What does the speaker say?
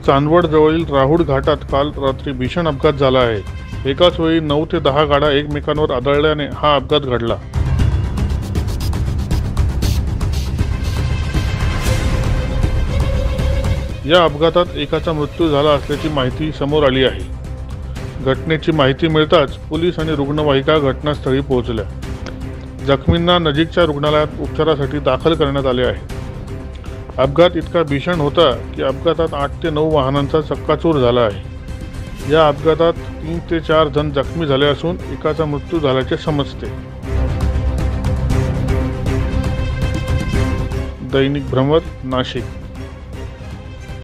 चांदवड जवळील राहुड घाटात काल रात्री भीषण अपघात झाला आहे। एकाच वेळी 9 ते 10 गाड्या एकमेकांवर आदळल्याने हा अपघात घडला। या अपघातात एकाचा मृत्यू झाला असल्याची माहिती समोर आली आहे। घटनेची माहिती मिळताच पोलीस आणि रुग्णवाहिका घटनास्थळी पोहोचल्या। जखमींना नजीकच्या रुग्णालयात उपचारासाठी दाखल करण्यात आले आहे। अपघात इतका भीषण होता की अपघातात 8 ते 9 वाहनांचा चक्काचूर झाला आहे। या अपघातात 3 ते 4 जण जखमी झाले असून एकाचा मृत्यू झाल्याचे समजते। दैनिक भ्रमर, नाशिक।